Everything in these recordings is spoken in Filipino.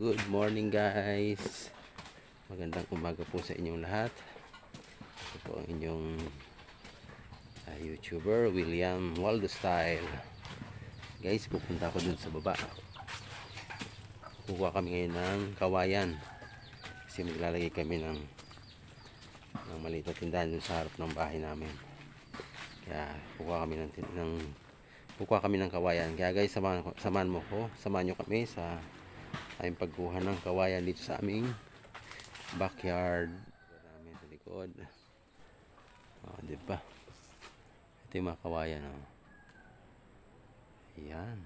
Good morning guys. Magandang umaga po sa inyong lahat. Ito po ang inyong YouTuber William Waldo Style. Guys, pupunta ako dun sa baba. Kukuha kami ngayon ng kawayan. Kasi maglalagay kami ng maliit na tindahan dun sa harap ng bahay namin. Kaya kukuha kami ng kawayan. Kaya guys, samahan nyo kami sa aming pagkuha ng kawayan dito sa aming backyard namin sa likod. Diba? Ito yung mga kawayan. Ayan.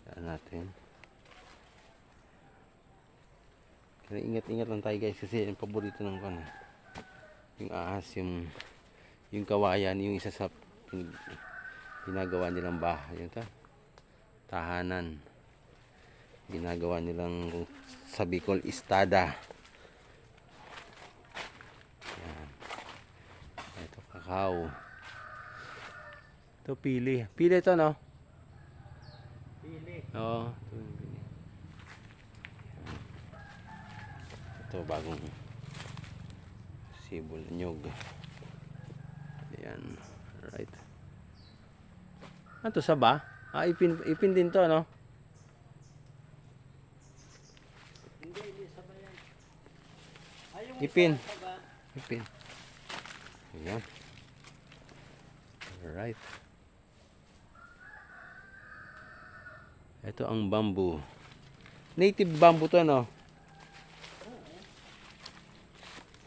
Saan natin? Kaya ingat-ingat lang tayo guys kasi yung paborito ng kan. Yung ahas, yung kawayan, yung isa sa ginagawa nilang bahay. Yung tahanan. Ginagawa nilang sa Bicol istada. Yan. Ito kakao. Ito pili. Pili ito no? Pili. Oo. Ito bagong sibol nyog. Ayan. Alright. Ito saba? Ipin din to no? Hindi saba yan. Ipin. Ipin. Ayan. Alright. Ito ang bamboo. Native bamboo to no?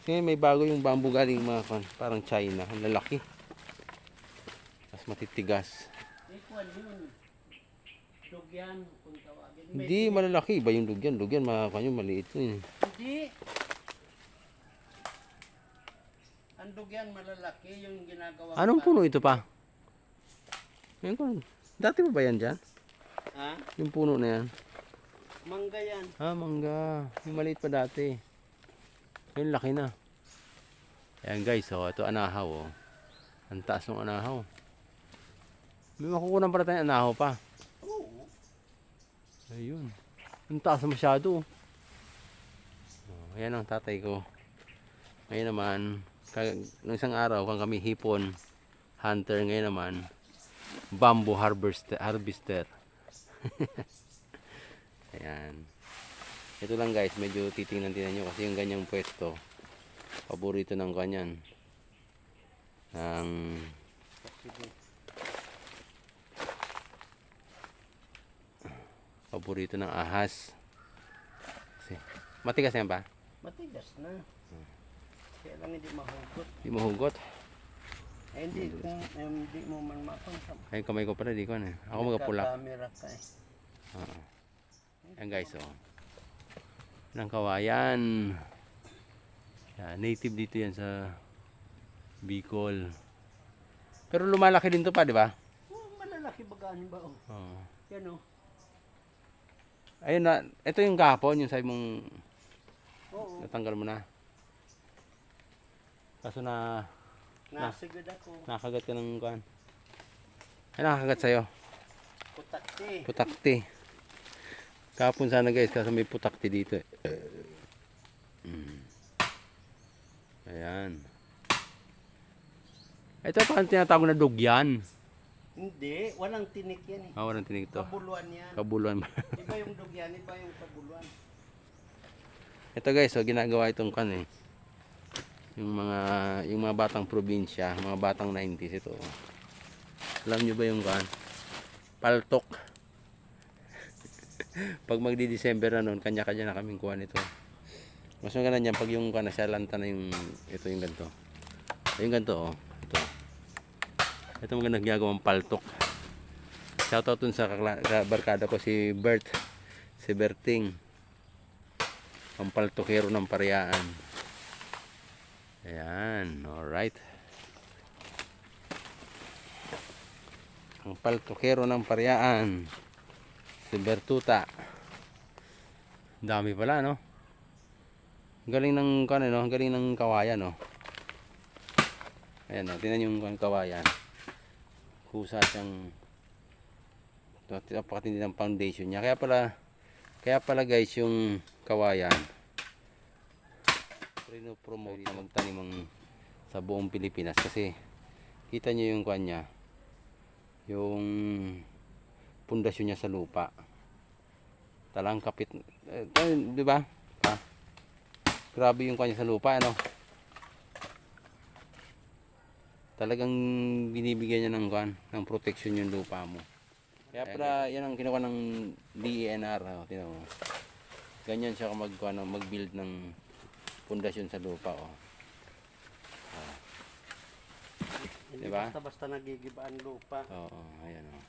Kasi may bago yung bamboo galing mga parang China. Ang lalaki. Mas matitigas. Dugyan kung tawagin. Hindi malalaki. Iba yung dugyan. Dugyan maliit yun. Hindi. Ang dugyan malalaki yung ginagawa. Anong puno ito pa? Dati pa ba yan dyan? Ha? Yung puno na yan. Mangga yan. Mangga. Yung maliit pa dati. Yung laki na. Ayan guys, ito anahaw. Ang taas ng anahaw. May makukunan para tayong anahaw pa. Oo. Ayun. Ang taas na masyado. Ayan ang tatay ko. Ngayon naman, nung isang araw, kami hipon hunter, ngayon naman, bamboo harvester. Ayan. Ito lang guys, medyo titingnan nyo kasi yung ganyang pwesto, paborito ng kanyan. Paborito ng ahas. Kasi, matigas yan ba? Matigas na. Kaya lang hindi mahugot. Hindi mahugot. Hindi mo man mapangsam. Ay, kamay ko pala, di ko na. Ako magapulak. Kamera ka eh. Ayan guys, ng kawayan. Native dito yan sa Bicol. Pero lumalaki din to pa, di ba? Malalaki bagaan ba? Yan o. Ayun na, ito yung kahapon, yung sabi mong Oo. natanggal mo na. Kaso Nasigod ako. nakagat ka ng kuhan. Ay, nakakagat sa'yo. Putakti. Putakti. Kahapon sana guys, kaso may putakti dito eh. Ayan. Ito pa ang tinatawag na dugyan. Hindi, walang tinik yan eh. Walang tinig to. Kabuluan yan. Kabuluan. Iba yung dugyan, iba yung kabuluan. Ito guys, ginagawa itong kan eh. Yung mga batang probinsya, mga batang 90s ito. Alam nyo ba yung kan? Paltok. Pag magdi-December na noon, kanya-kanya na kaming kuha nito. Mas maganda niyan pag yung kana siya lanta na yung ito yung ganto. Yung ganto ito. Ito magandang ginagawang paltok. Shoutout dun sa barkada ko si Bert. Si Berting. Ang paltokero ng Pariaan. Ayan, alright. Ang paltokero ng Pariaan. Si Bertuta. Dami pala, no? Galing ng galing ng kawayan, no? Ayan, tingnan yung kawayan. Kusa siyang napakatindi ng foundation niya. Kaya Kaya pala guys, yung kawayan, promote na magtanim sa buong Pilipinas kasi kita nyo yung kanya, yung pundasyon niya sa lupa. Talang kapit, di ba? Grabe yung kanya sa lupa, ano? Talagang binibigyan niya ng protection yung lupa mo. Kaya pala yan ang kinuha ng DENR, tingnan mo. Ganyan siya mag-build ng pundasyon sa lupa, oh. Hindi Diba? basta-basta nagigibaan lupa. Oo, ayan, oh.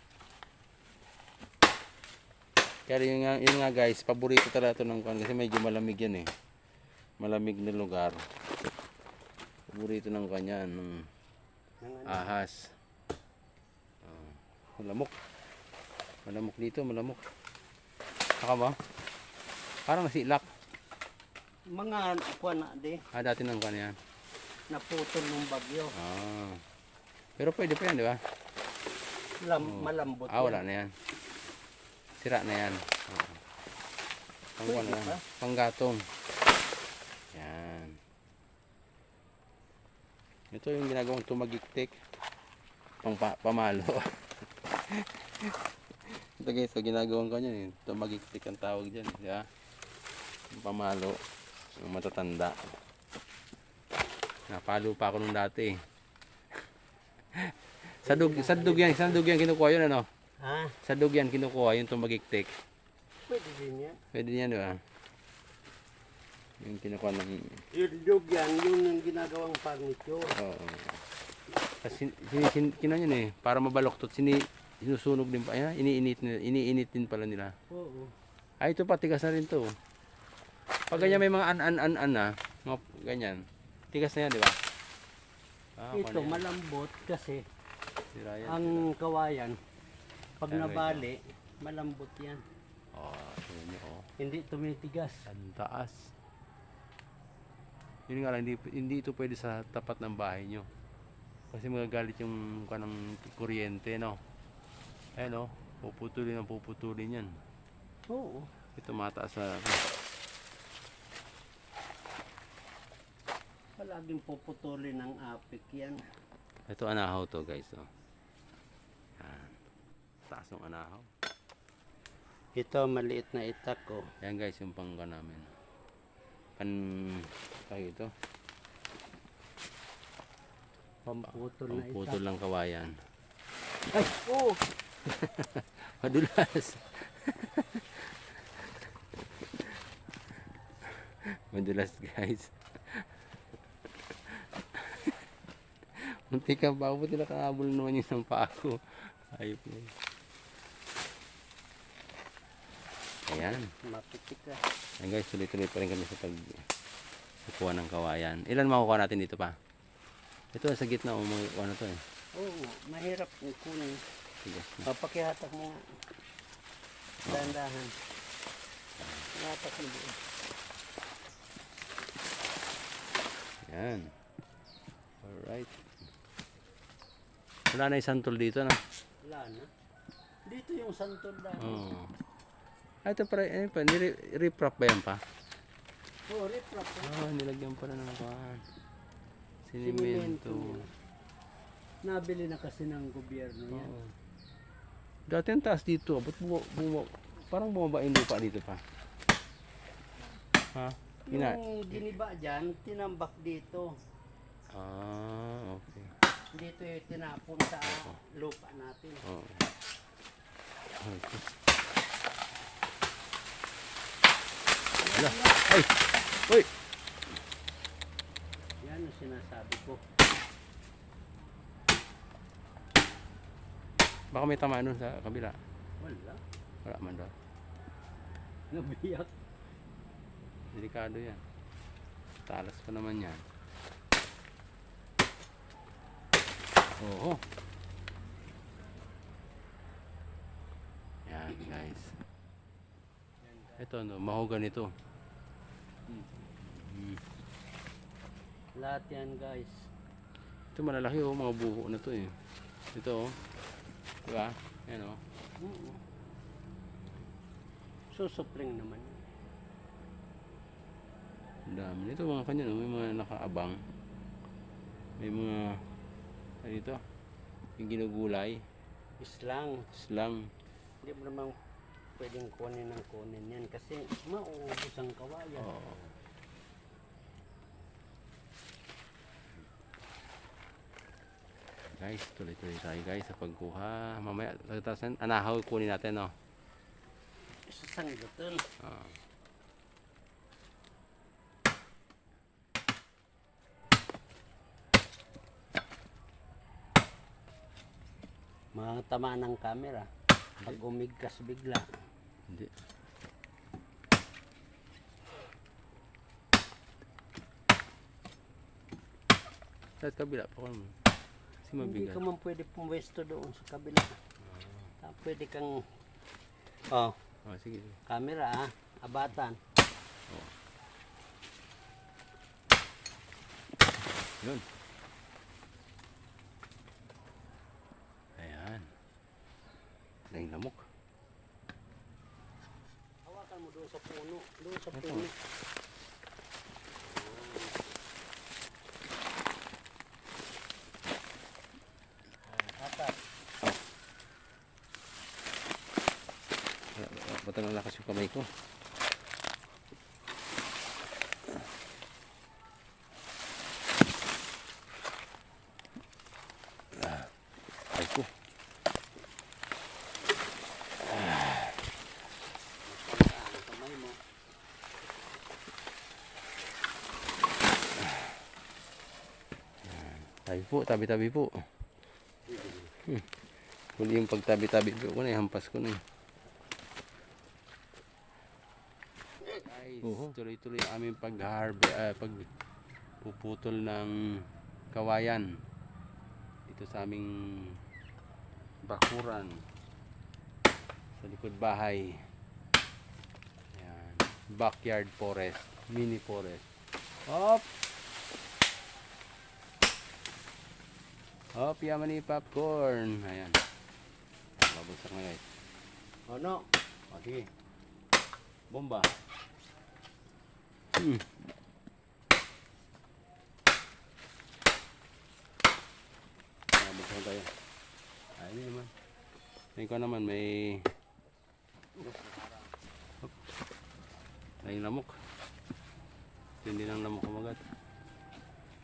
Kaya yun nga guys, paborito talaga ito ng kuwan kasi medyo malamig yan eh. Malamig na lugar. Paborito ng kanya ng ahas. Malamok. Malamok dito, malamok. Saka ba? Parang nasilak. Mga kuwan na di, Dati ng kanya yan. naputol ng bagyo. Pero pwede pa yan, di ba? Malambot Wala na yan. Sira na yan. Pwede pa? Panggatong. Yan. Ito yung ginagawang tumagiktik. Pamalo. Ito guys, so ginagawang kanya, tumagiktik ang tawag dyan. Di ba? Pamalo. Yung matatanda. Napalo pa ako nung dati. Sadug yan kinukuha yun, ano? Ha? Sadug yan kinukuha, yung tumagiktik. Pwede din yan. Pwede yan, di ba? Yung kinukuha ng... Yung dug yan, yun yung ginagawang furniture. Oo. Kasi kinan yun eh, para mabaloktot, sinusunog din pa. Ayan, iniinit din pala nila. Oo. Ito pa, tigas na rin to. Pag ganyan may mga an na, mga ganyan, tigas na yan, di ba? Ito malambot kasi Sira yan. ang kawayan, pag Ayan, nabali, malambot yan. Tignan nyo, Hindi tumitigas. ang taas. Yun nga lang, hindi ito pwede sa tapat ng bahay nyo. Kasi magagalit yung kanang kuryente, no? Ayan, no? Puputulin yan. Oo. Ito mataas sa... Palaging puputulin ng apik yan. Ito anahaw to guys, oh. Yan. Taas ng anahaw. Ito maliit na itak ko. Yan guys, yung pangka namin. Tayo ito. Pamputol na Putol itak. lang kawayan. Ay! Oo! Madulas. Madulas guys. Munti ka ba? Buti nakahabol naman yung isang paa ko. Ayop na yun. Ayan. Mapitik ka. Ayan guys, tuloy-tuloy pa rin kami sa pagkuha ng kawayan. Ilan makukuha natin dito pa? Ito sa gitna, makukuha na to eh. Oo, mahirap yung kunin. Tigas na. Pakihatak mo nga. Dahan-dahan. Hatak mo doon. Ayan. Alright. Wala na yung santol dito, no? Wala na. Dito yung santol dahil. Oo. Ito pa, riprap ba yan pa? Oo, riprap. Nilagyan pala ng kuhan. Simento. Sinimento. Nabili na kasi ng gobyerno yan. Oo. Dati ang taas dito, ba't parang bumaba yung lupa dito pa? Ha? Yung giniba dyan, tinambak dito. Okay. Dito yung tinapon sa lupa natin. Oo. Okay. Ala, ay! Uy! Yan ang sinasabi ko. Baka may tamaan nun sa kabila. Wala. Wala man daw. Nabiyak. Delikado yan. Talas pa naman yan. Oo. Yan guys. Ito no, mahogan ito. Lahat yan guys. Ito malalaki oh, mga buho na to eh. Ito oh. Diba? Yan oh. Oo. Susupling naman. Ang dami nito mga kanya, no? May mga nakaabang. May mga, ano ito? Yung ginugulay. Islang. Islang. Hindi mo naman pwedeng kunin yan kasi mauubos ang kawayan. Oo. Guys, tuloy-tuloy tayo guys sa pagkuha. Mamaya, pagkatasan, anahaw kunin natin, no? Sa sanggutan. Ah. Mga tama ng camera. Pag umigkas bigla. Hindi. Sa kabila pa ko. Kasi Hindi mabigat. ka man pwede pumwesto doon sa kabila. Pwede kang Sige. camera abatan. Yun. Ayan. Daing lamok. Hawakan mo doon sa puno. Doon sa Ito. puno. Hatak. Ba't ang lakas yung kamay ko? Ay ko. Ang kamay mo. Tabi po, tabi-tabi po. Huli yung pagtabi-tabi ko na, hampas ko na. Guys, tuloy-tuloy ang aming pagpuputol ng kawayan dito sa aming bakuran sa likod bahay. Ayan. Backyard forest, mini forest. Hop! Hop, yaman ni popcorn. Ayan. Babagsak na guys. Ano? Okay. Bomba. Babagsak tayo. Ayun naman. Ikaw naman may may lamok. Hindi lang lamok kumagat.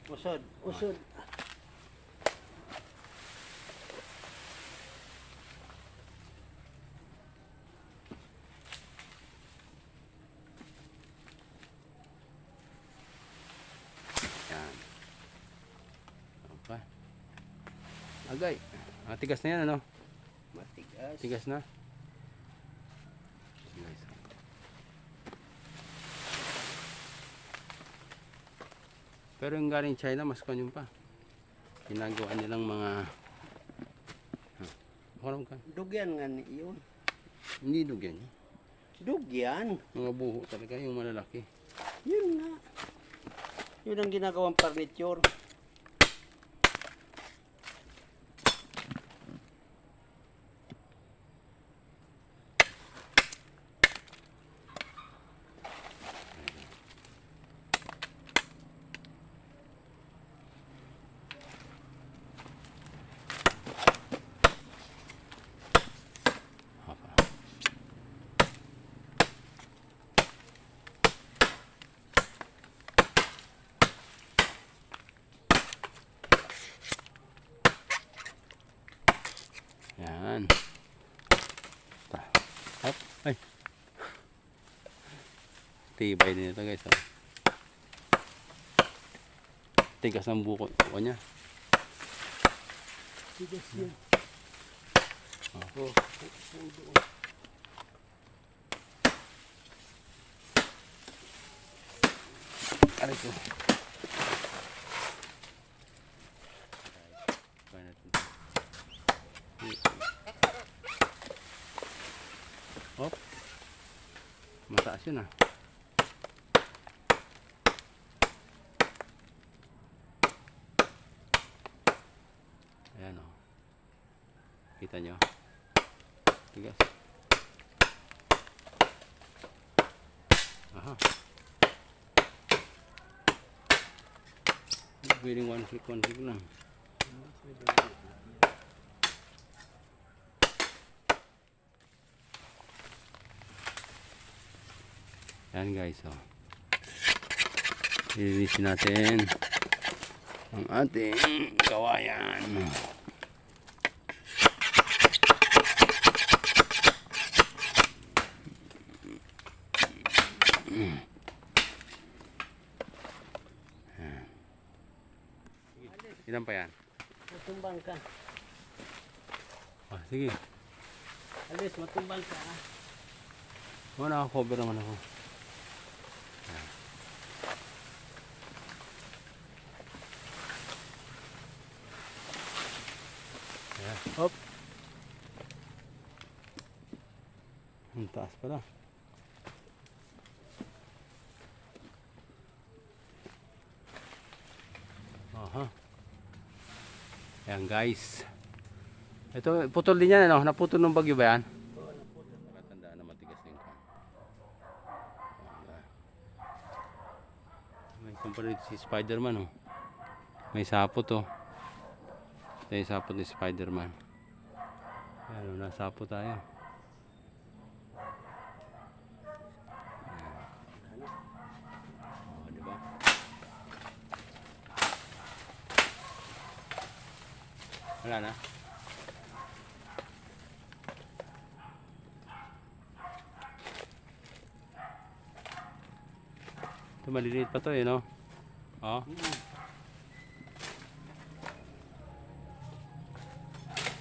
Usod. Usod. Yan. Okay. Agay. Tigas na yan ano? Matigas. Tigas na. Guys. Pero yung galing China, mas kanyang pa. Ginagawa nilang mga Huwag ka. Dugyan nga ni yun. Hindi dugyan. Dugyan. Mga buho talaga, yung malalaki. Yun nga. Yun ang ginagawang furniture. Yan. Hop. Ay. Tibay din ito guys. Oh. Tigas ng buko niya. Tigas yun. Oh. Aray ko. Hop. Mataas yun ah. Ayan o. Kita nyo. Tigas. Aha. Pwedeng one click lang. Yan guys, oh. Lilinisin natin ang ating kawayan. Ilan pa yan? Matumbang ka. Oh, sige. Alis, matumbang ka. Oh, naka-cover naman ako. Ayan. Hop. Ang taas pala. Aha. Ayan guys. Ito, putol din yan, ano? Naputol ng bagyo ba yan? Oo, naputol. Tandaan na matigas din ka. May kumpara si Spider-Man, oh. May sapot, oh. Ito yung sapot ni Spider-Man. Ayan, oh, nasapot tayo. Oh, diba? Wala na. Ito maliliit pa to eh, no? Oh.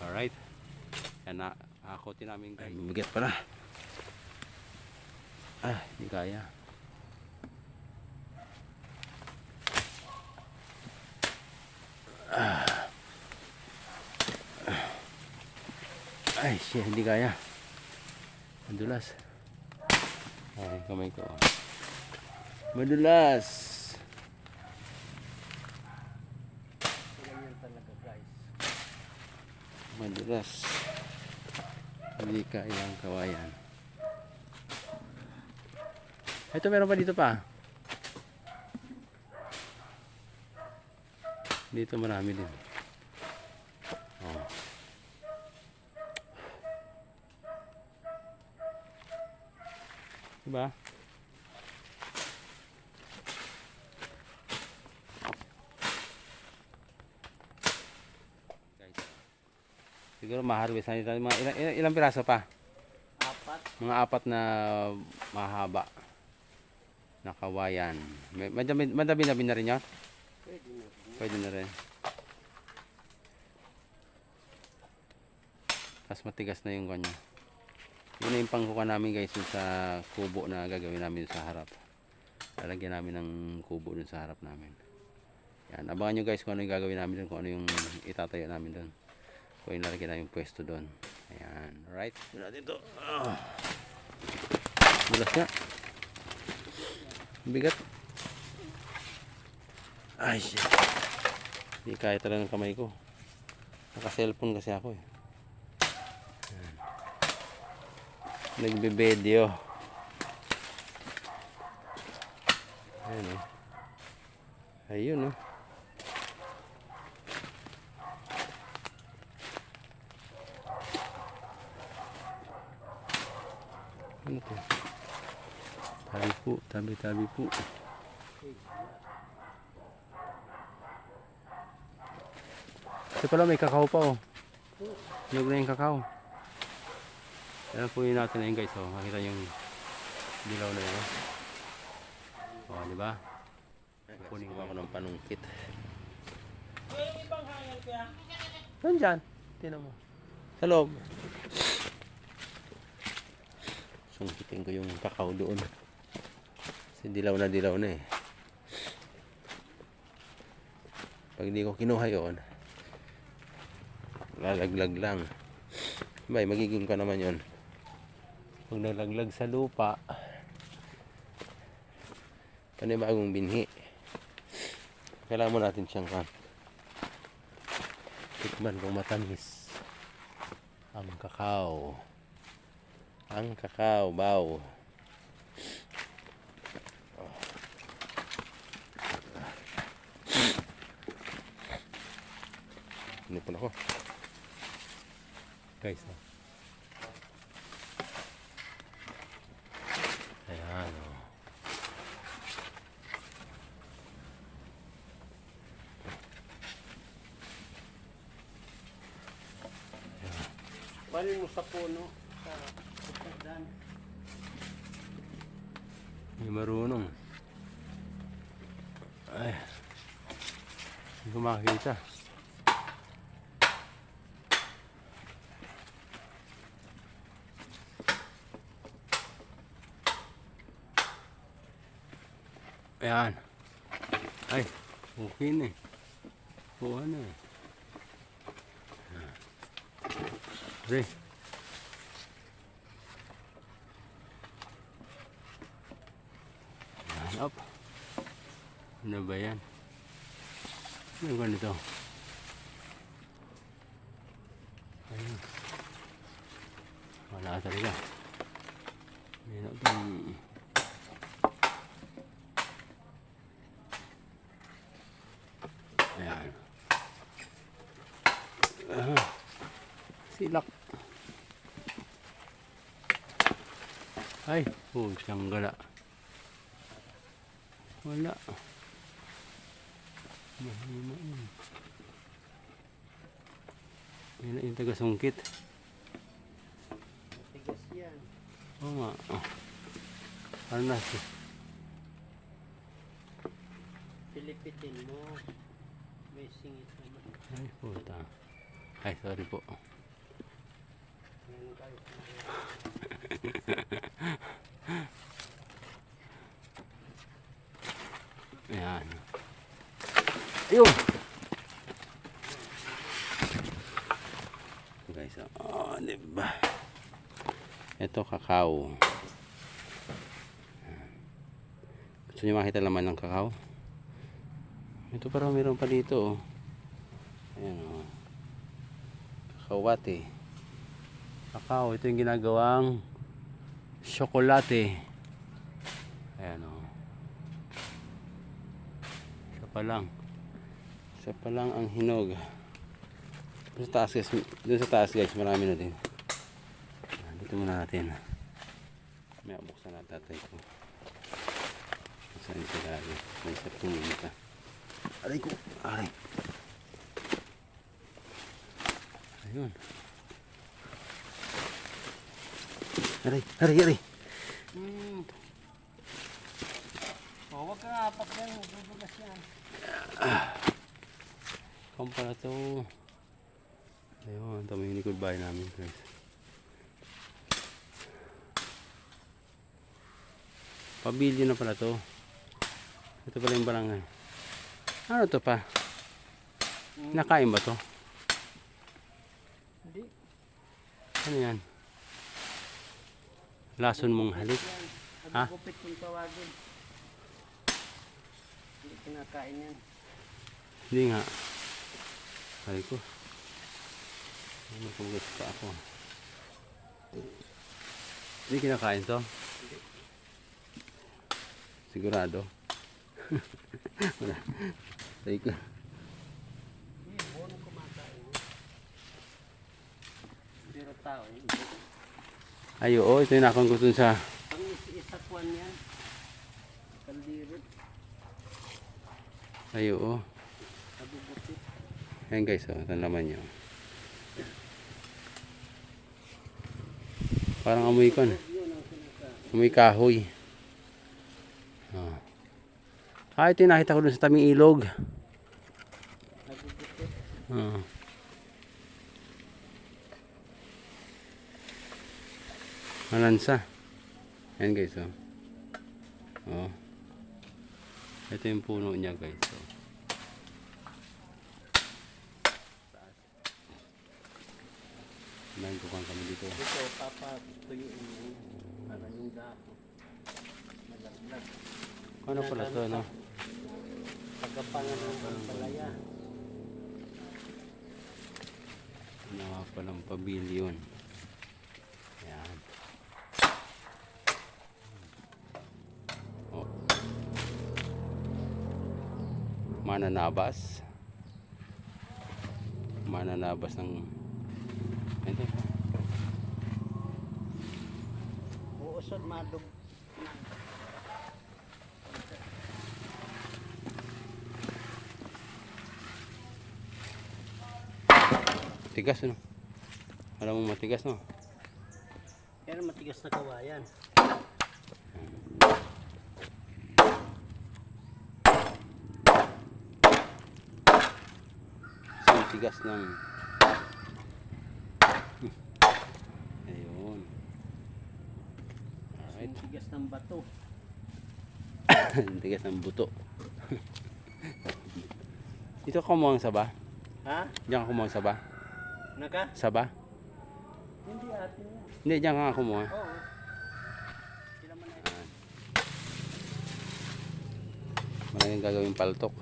Alright. Yan na. Akotin namin guys. Bigat pala. Ah, hindi kaya. Ay, siya, hindi kaya. Madulas. Ay, kamay ko. Madulas. Ganyan talaga guys. Madulas. Hindi kaya ang kawayan. Ito meron pa dito pa. Dito marami din. Oh. Diba? Guys. Siguro ma-harvest na dito. Ilang piraso pa? 4. Mga 4 na mahaba na kawayan. Madami na rin yun? Pwede na. Pwede na rin. Tapos matigas na yung kanya. Yun na yung pangkuka namin guys yung sa kubo na gagawin namin sa harap. Lalagyan namin ng kubo dun sa harap namin. Yan. Abangan nyo guys kung ano yung gagawin namin dun. Kung ano yung itatayo namin dun. Kung yung lalagyan namin yung pwesto dun. Ayan. Alright. Yun natin ito. Bulas nga. Bigat. Ay shit. Hindi kaya talaga ng kamay ko. Naka-cellphone kasi ako eh. Nagbe-video. Ayun oh. Ayun oh. Ano to? Tabi po. Ito pala may kakao pa oh. Hinog na yung kakao. Ayan po yun natin na yun guys. Oh. Makita yung dilaw na yun. Oh, diba? Kunin ko ako ng panungkit. May ibang hangal kaya? Nandyan. Tinan mo. Sa loob. Sungkitin ko yung kakao doon. Kasi dilaw na eh. Pag hindi ko kinuha yun, lalaglag lang. Bay, magiging ka naman yun. Pag nalaglag sa lupa, panibagong binhi. Kailangan mo natin siyang tikman kung matamis. Ang kakao. Ang kakao, baw. Nipon ako. Guys, oh. Ayan, oh. Bali mo sa puno. Sa pagdan. May marunong. Ay. Hindi ko makakita. Ayan. Ay, okay na eh. Kuha na eh. Aray. Ayan, up. Ano ba yan? Ano ganito? Ayun. Wala talaga. Meron itong... Ayan. Silak. Ay, siyang gala. Wala. Mahina yun. Yan yung taga-sungkit. Tigas yan. Oo nga. Ano na siya? Pilipitin mo. May singit naman. Ay, puta. Ay, sorry po. Ngayon tayo. Ayan. Ayun! Guys, oh, diba? Ito, kakao. Gusto nyo makita laman ng kakao? Ito parang meron pa dito, oh. Ayan, oh. Kakawate. Kakao, ito yung ginagawang tsokolate. Ayan, oh. Isa pa lang. Isa pa lang ang hinog. Doon sa taas guys, marami na din. Dito muna natin. May buksan na tatay ko. Saan ito lagi? May isa pumunta. Aray ko! Aray! Ayun. Aray! Aray! Aray! Oh, wag kang apak yan. Bubugas yan. Kampala to. Ayun, ito may likod bahay namin guys. Pabilyo na pala to. Ito pala yung barangay. Ano to pa? Nakain ba to? Hindi. Ano yan? Lason mong halik? Ha? Gupit kung tawagin. Hindi kinakain yan. Hindi nga. Ay ko. Ano kung gusto pa ako? Hindi kinakain to? Sigurado. Wala. Ay ko. Hindi, bono kumakain. Pero tao, hindi. Ay oo, ito yung nakang gusto sa... Ang isakwan yan. Kaldirot. Ay oo. Nabubupit. Ayan guys, oh, ito naman nyo. Parang amoy ko na. Yun ang kinakain. Amoy kahoy. Oh. Ah, ito yung nakita ko dun sa tabing ilog. Nabubupit. Oh. Malansa. Ayan guys, oh. Oh. Ito yung puno niya guys, oh. Main kukuhan kami dito. Ito, papatuyuin mo. Para yung dako. Malaglag. Ano pala to, no? Pagkapangan ng palaya. Ano nga palang pavilion. Ayan. Oh. Mananabas. mananabas ng ito. Uusod madug. Tigas ano? Alam mo matigas no? Yan matigas na kawayan. Tigas ng ayun. Alright. Tigas ng bato. Tigas ng buto. Dito ka kumuha ng saba? Ha? Diyan ka kumuha ng saba? Naka? Saba? Hindi atin yan. Hindi, diyan ka kumuha. Oo. Sila man na. Maraming gagawing paltok.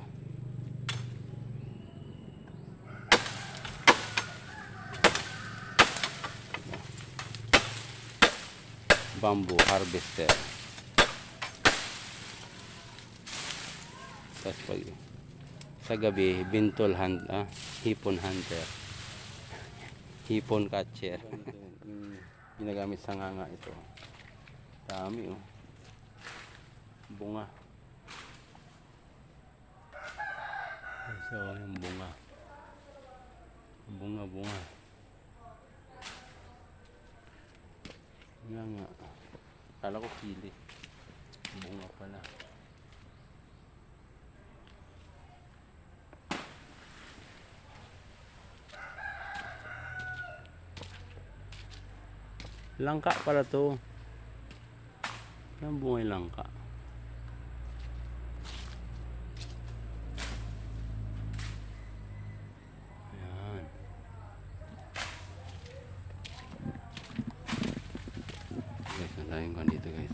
Bamboo harvester. Tapos pag sa gabi, bintol hipon hunter. Hipon catcher. Ginagamit sa nganga ito. Dami oh. Bunga. So, yung bunga. Bunga. Nga. Kala ko pili. Bunga pala. Langka pala to. Ang bunga yung langka. Ayan. Guys, nalayin ko dito guys.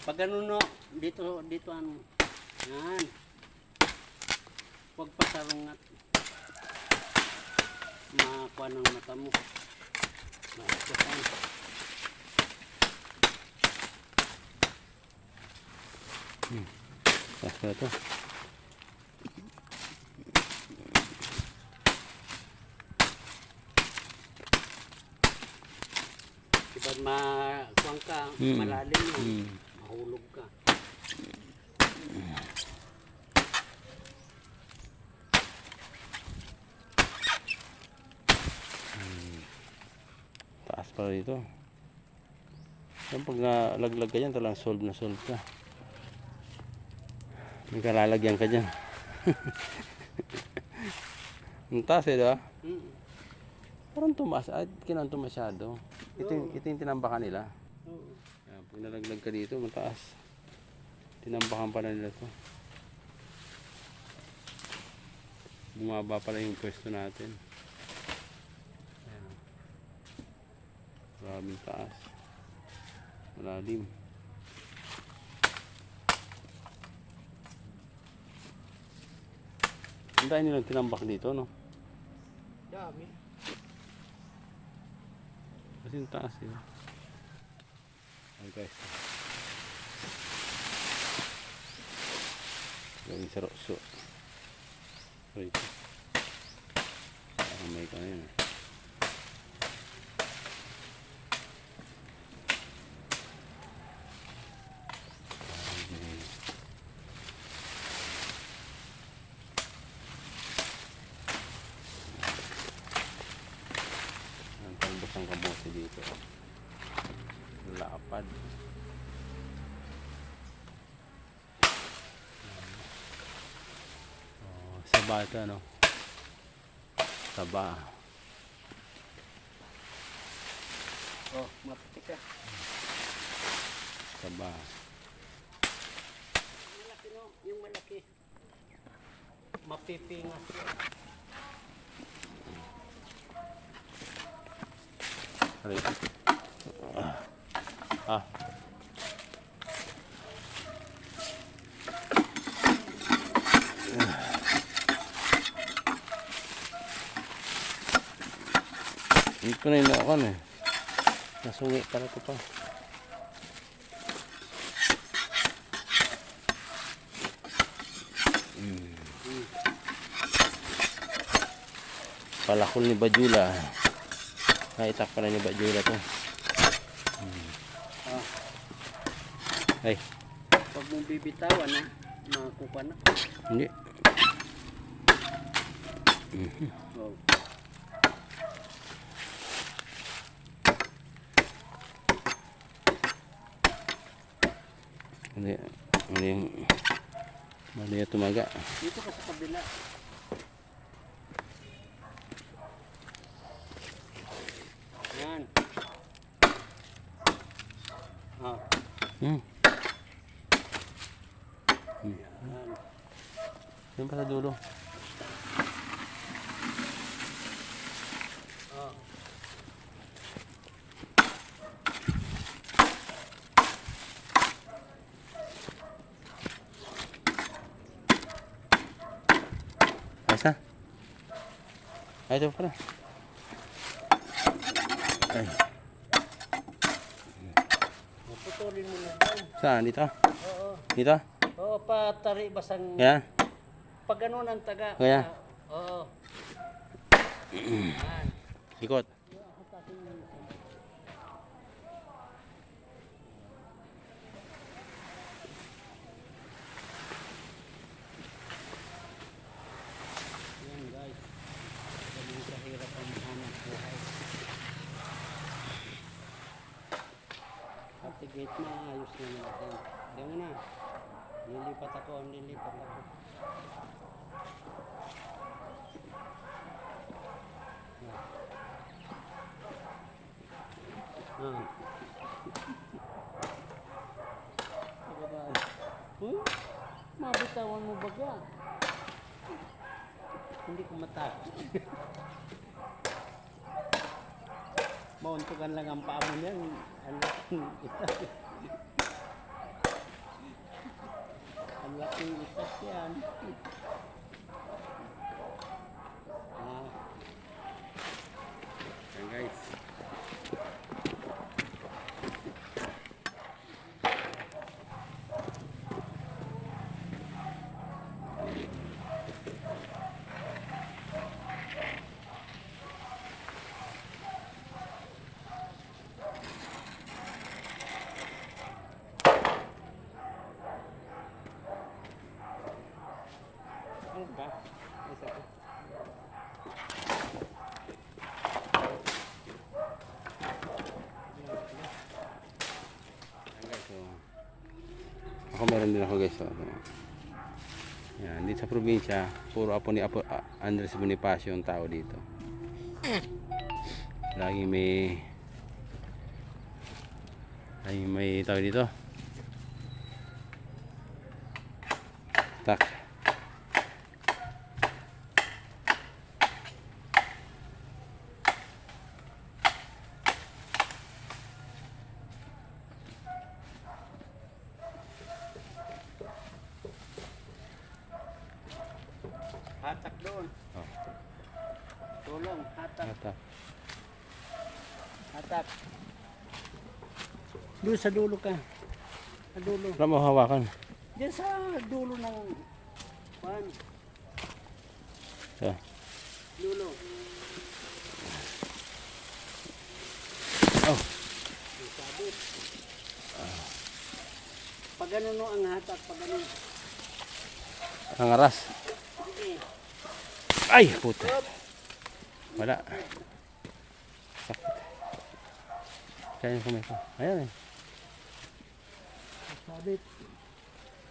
Pag ano no, dito ano. Yan. Huwag pasarungat. Makakuha ng mata mo. Maikutan. Basta ito. Kapag makuha ka, malalim mo. Mahulog ka. Taas pala dito. Yan pag nalaglag ka dyan, talang solve na solve ka. May kalalagyan ka dyan. Ang taas eh, diba? Parang tumas. Ay, kinanto masyado. Ito yung tinambakan nila. Yan, pag nalaglag ka dito, mataas. Tinambakan pala nila to. Bumaba pala yung pwesto natin. Ayan. Maraming taas. Malalim. Ang dahil nilang tinambak dito, no? Dami. Kasi yung taas yun. Ayan guys. Gawin sa rokso. Sorry. May ka na yun. Ang talbos ng kamote dito. Lapad. Saba ito, no? Saba. Oh, maputi ka. Saba. Malaki no, yung malaki. Mapipingas yun. Aray. Ah. Hindi ko na inakan eh. Nasungi pala ito pa. Palakol ni Bajula. Naitak pala ni Bajula to. Ay. Pag mong bibitawan ha, makakuha na. Hindi. Oh. Hindi. Mali yung tumaga. Dito ka sa kabila. Yan. Ah. Hmm. Yan. Yan pa sa dulo. Ah. Ayos na. Ay, ito pala. Ay. Putulin mo na dyan. Saan? Dito? Oo. Dito? Oo, patari basang... Kaya? Pag ganun ang taga. Kaya? Oo. Yan. Ikot. Yan guys. Ganun kahirap ang hanap buhay. Pati gate na, ayos na natin. Diyan mo na. Lilipat ako. Ah. Huh? Mabitawan mo baga. Hindi ko matakot. Mauntukan lang ang paa mo niyan. Ang laking itas. Ang laking itas yan. Ah. Yan guys. Ano ba? Isa ko. Ako meron din ako guys. So, yan, dito sa probinsya, puro apo ni Andres Bonifacio ang tao dito. Laging may tao dito. Tak. Hatak doon. Oh. Tulong, hatak. Ata. Hatak. Doon sa dulo ka. Sa dulo. Wala mo hawakan. Diyan sa dulo ng pan. So, Dulo. oh. Sabit. Pag ano no ang hatak, pag ano. Ang aras. Sige. Ay, puta. Wala. Sakit. Kaya yung kumay ko. Ayan eh. Sabit.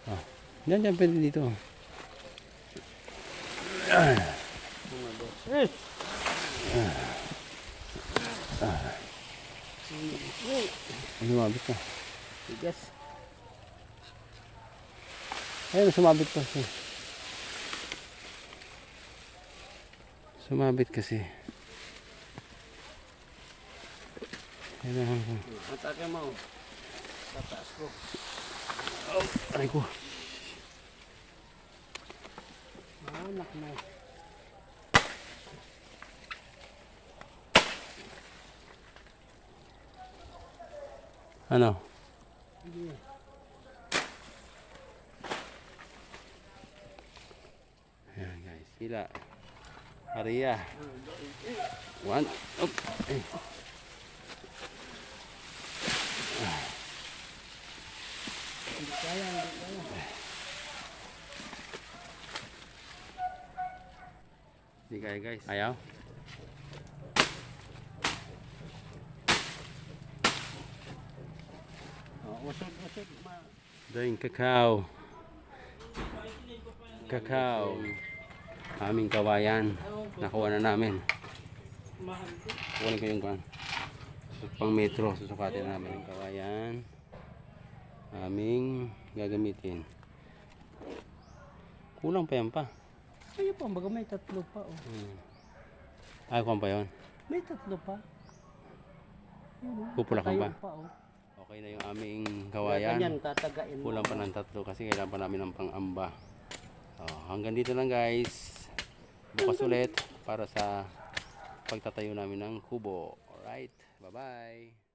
Oh. Diyan, pwede dito. Eh. Sumabit na. Tigas. Ayun, sumabit kasi. Sumabit kasi. Atake mo. Tataas ko. Aray ko. Anak mo. Ano? Sige. Ayan guys, sila. Maria. One. Up. Eh. Hindi kaya, hindi kaya. Hindi kaya guys. Ayaw? Usod. Daing kakao. Kakao. Aming kawayan. Nakuha na namin. Kunin ko yung kan. Pang metro. Susukatin namin yung kawayan. Aming gagamitin. Kulang pa yan pa. Ay pa, baga may tatlo pa. Oh. Ay, kuha pa yun. May tatlo pa. Pupulakan pa. Oh. Okay na yung aming Kaya kawayan. tatagain mo. Kulang pa ng tatlo kasi kailangan pa namin ng pang-amba. Hanggang dito lang guys. Bukas ulit para sa pagtatayo namin ng kubo. Alright, bye bye.